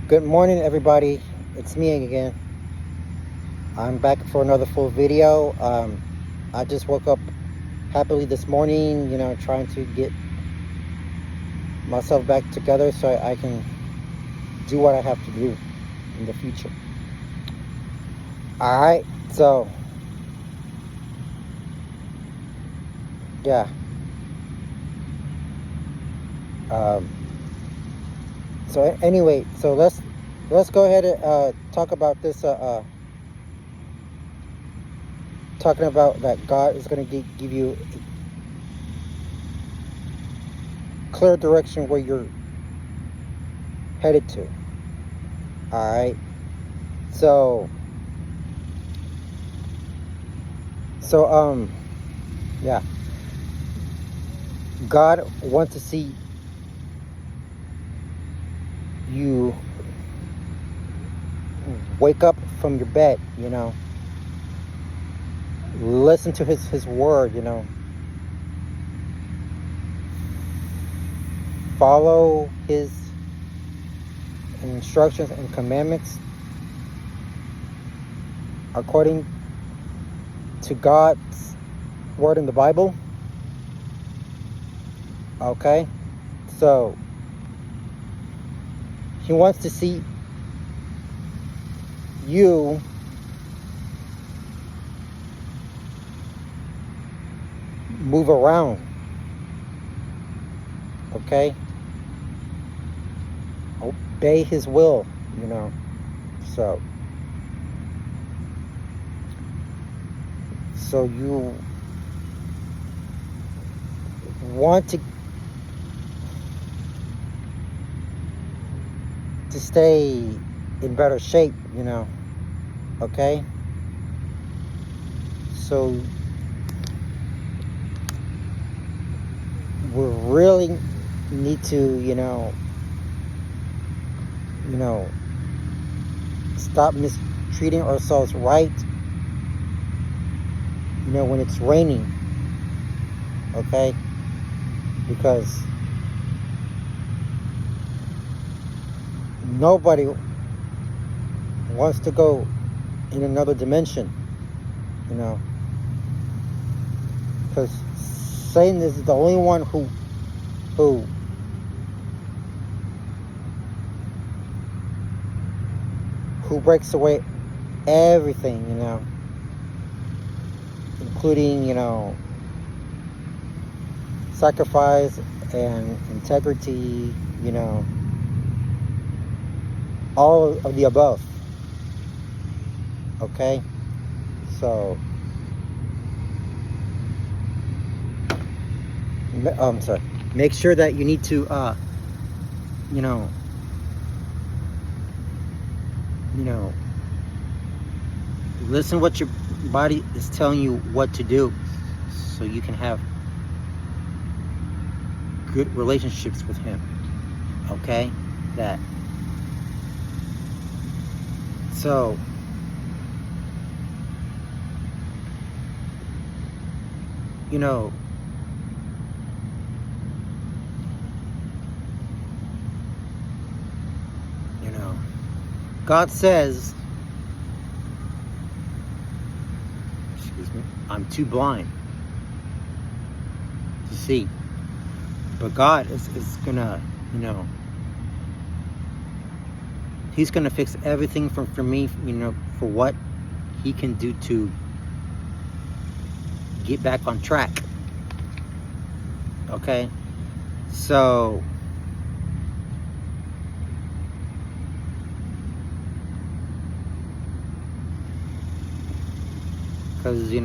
Good morning, everybody. It's me again. I'm back for another full video. I just woke up happily this morning, trying to get myself back together so I can do what I have to do in the future. All right, so yeah. Um, anyway, so let's go ahead and talk about this. Talking about that God is going to give you a clear direction where you're headed to. All right. So yeah. God wants to see you wake up from your bed, listen to his word, follow his instructions and commandments according to God's word in the Bible. Okay, so he wants to see you move around. Okay, obey his will, so you want to stay in better shape, okay? So we really need to, stop mistreating ourselves, right? When it's raining, okay? Because nobody wants to go in another dimension, because Satan is the only one who breaks away everything, including, sacrifice and integrity, all of the above. Okay, so I'm sorry. Make sure that you need to, listen what your body is telling you what to do, so you can have good relationships with him. Okay, that. So God says, I'm too blind to see. But God is gonna, he's gonna fix everything for me, for what he can do to get back on track. Okay? So because you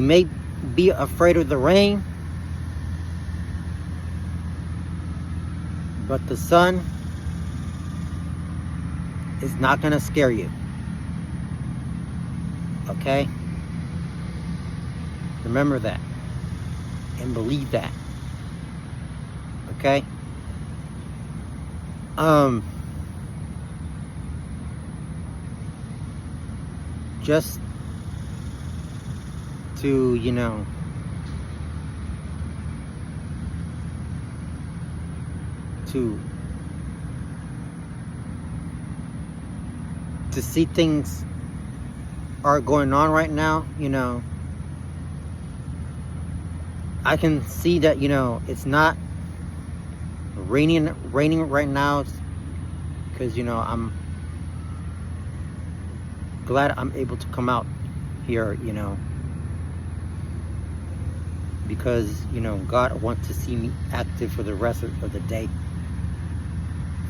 may be afraid of the rain, but the sun is not going to scare you. Okay? Remember that and believe that. Okay? Just to, to to see things are going on right now, I can see that, it's not raining right now, because, I'm glad I'm able to come out here, because, God wants to see me active for the rest of the day,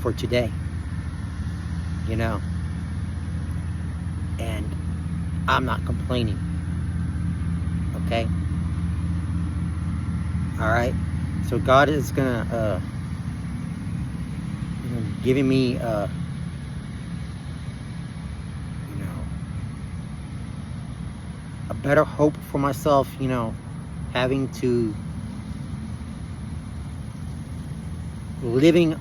for today, and I'm not complaining, okay? All right, so God is gonna giving me a better hope for myself, having to living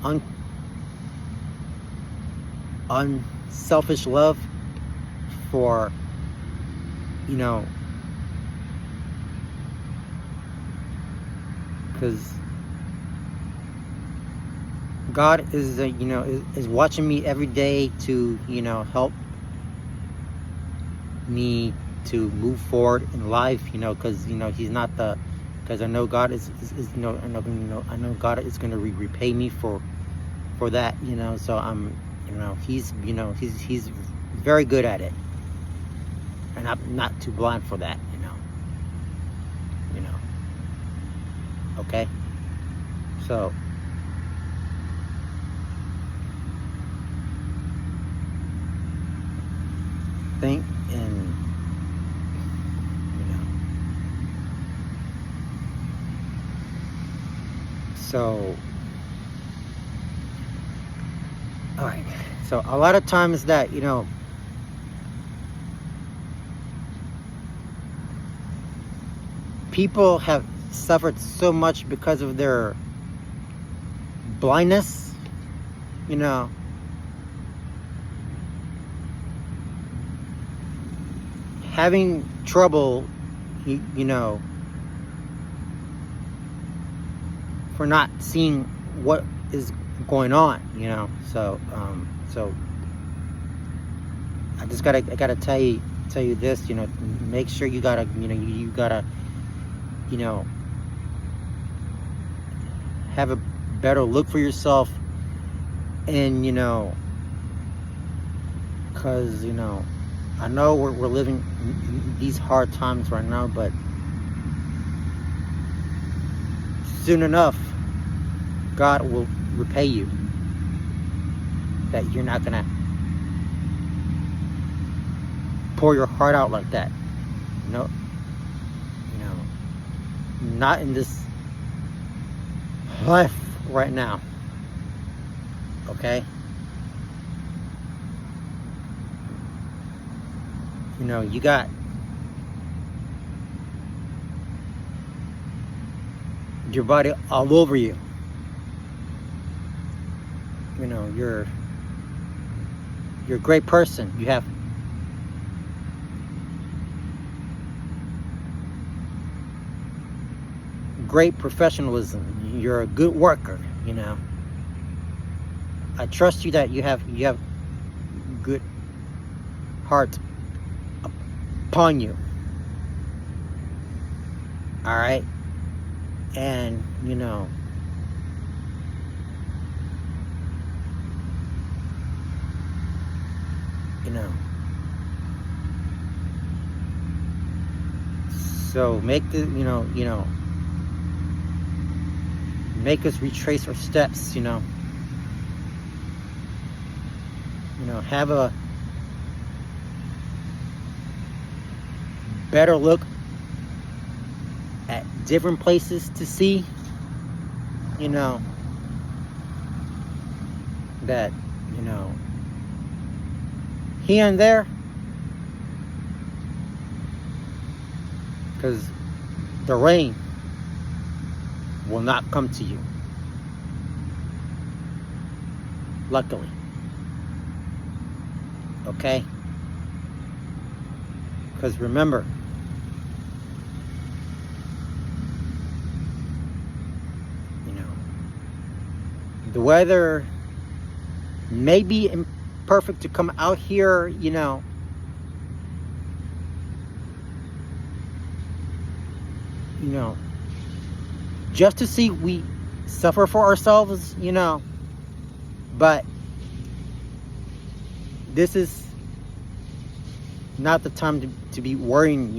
unselfish love for because God is is watching me every day to help me to move forward in life, because he's not because I know God is I know God is going to repay me for that, so I'm he's he's very good at it, and I'm not too blind for that, okay? So think and so all right, so a lot of times that people have suffered so much because of their blindness, having trouble, for not seeing what is going on, so so I gotta tell you this, make sure you gotta you gotta have a better look for yourself, and because I know we're living these hard times right now, but soon enough God will repay you, that you're not gonna pour your heart out like that, not in this life right now, okay? You got your body all over you, you're a great person, you have great professionalism, you're a good worker, I trust you that you have good heart upon you, all right? And so make the make us retrace our steps, have a better look at different places to see, that here and there, because the rain will not come to you, luckily, okay? Because remember, the weather may be perfect to come out here, just to see we suffer for ourselves, but this is not the time to be worrying,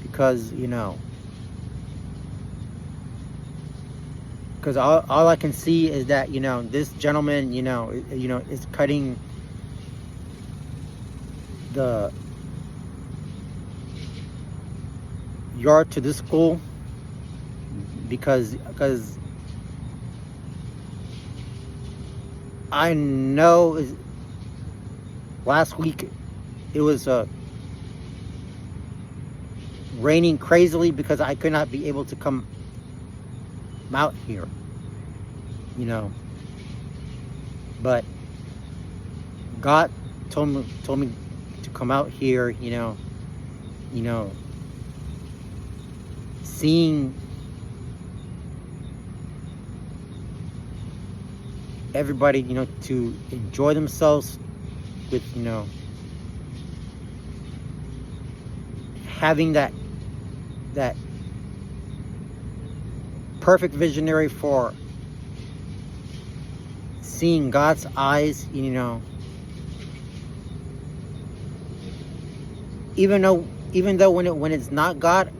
because, because all I can see is that, this gentleman, is cutting the yard to this school because I know last week it was raining crazily because I could not be able to come out here, but God told me to come out here, seeing everybody, to enjoy themselves with, having that perfect visionary for seeing God's eyes, even though when it's not God,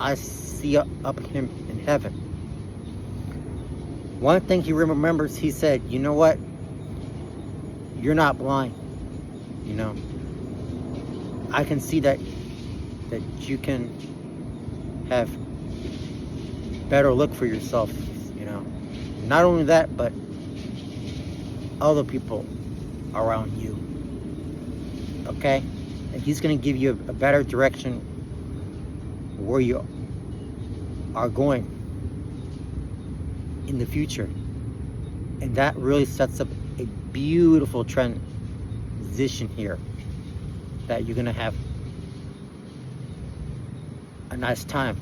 I see up him in heaven. One thing he remembers, he said, you know what? You're not blind. I can see that you can have better look for yourself, Not only that, but other people around you. Okay? And he's going to give you a better direction where you are going in the future. And that really sets up a beautiful transition here, that you're going to have a nice time.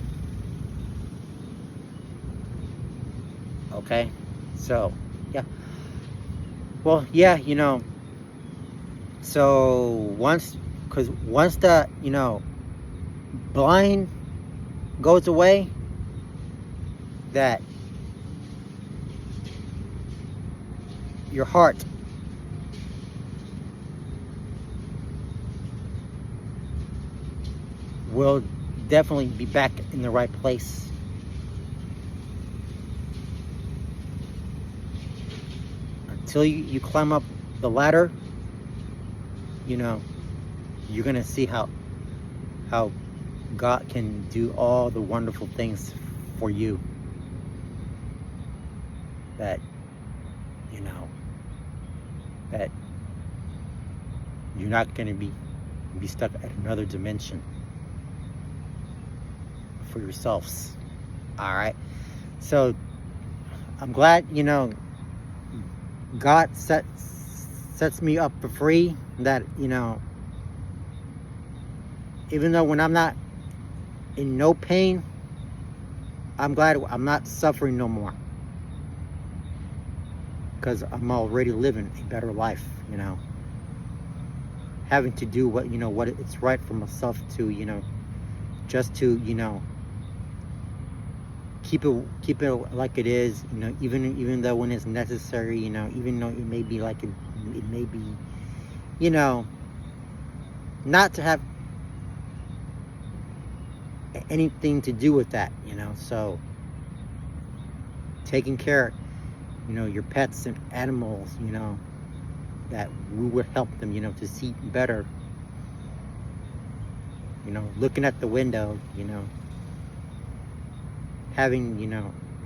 Okay? So, yeah. Well, yeah, so once the, blind goes away, that your heart will definitely be back in the right place. Until you climb up the ladder, you're gonna see how God can do all the wonderful things for you, that that you're not gonna be stuck at another dimension for yourselves. All right, so I'm glad God sets me up for free, that even though when I'm not in no pain, I'm glad I'm not suffering no more, because I'm already living a better life, having to do what what it's right for myself to, just to keep it like it is, even though when it's necessary, even though it may be like it may be, not to have anything to do with that, so taking care, your pets and animals, that we would help them, to see better, looking at the window, having,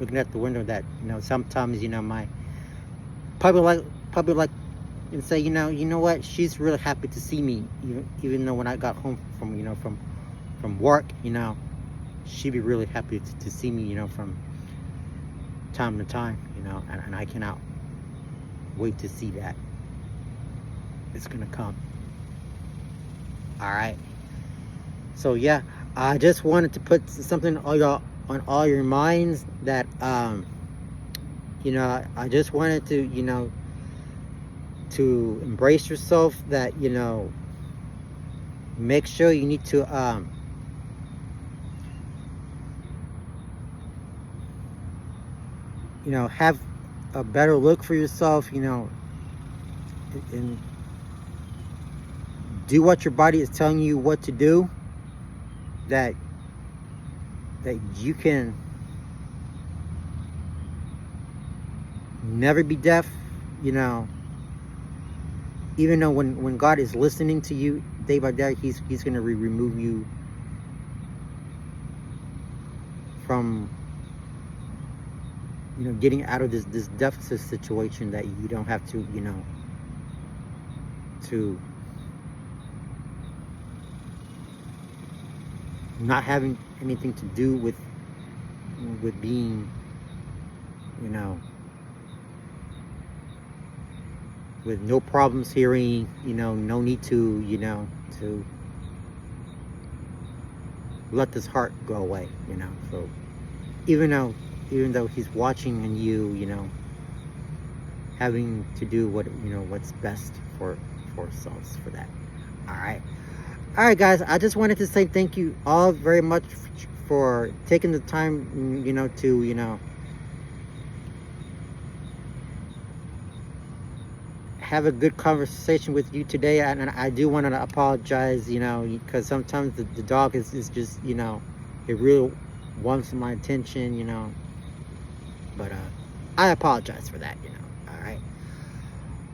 looking at the window, that, sometimes, my probably like and say, you know what, she's really happy to see me, even though when I got home from work, she'd be really happy to see me, from time to time, and I cannot wait to see that. It's gonna come. All right. So yeah, I just wanted to put something on all your minds, that I just wanted to, to embrace yourself, that, make sure you need to, have a better look for yourself, and do what your body is telling you what to do, that you can never be deaf, you know even though when God is listening to you day by day, he's going to remove you from getting out of this deficit situation, that you don't have to to not having anything to do with being with no problems hearing, no need to to let this heart go away, so even though he's watching, and having to do what's best for ourselves for that. All right guys, I just wanted to say thank you all very much for taking the time to have a good conversation with you today. And I do want to apologize, because sometimes the dog is just it really wants my attention, but I apologize for that. All right,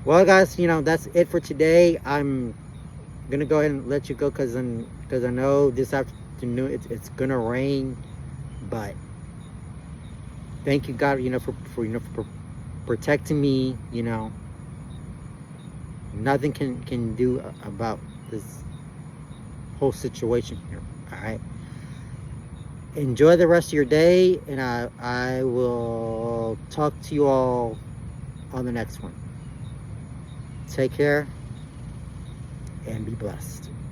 well guys, that's it for today. I'm gonna go ahead and let you go, because I know this afternoon it's gonna rain, but thank you God, for protecting me. Nothing can do about this whole situation here. All right, enjoy the rest of your day, and I will talk to you all on the next one. Take care and be blessed.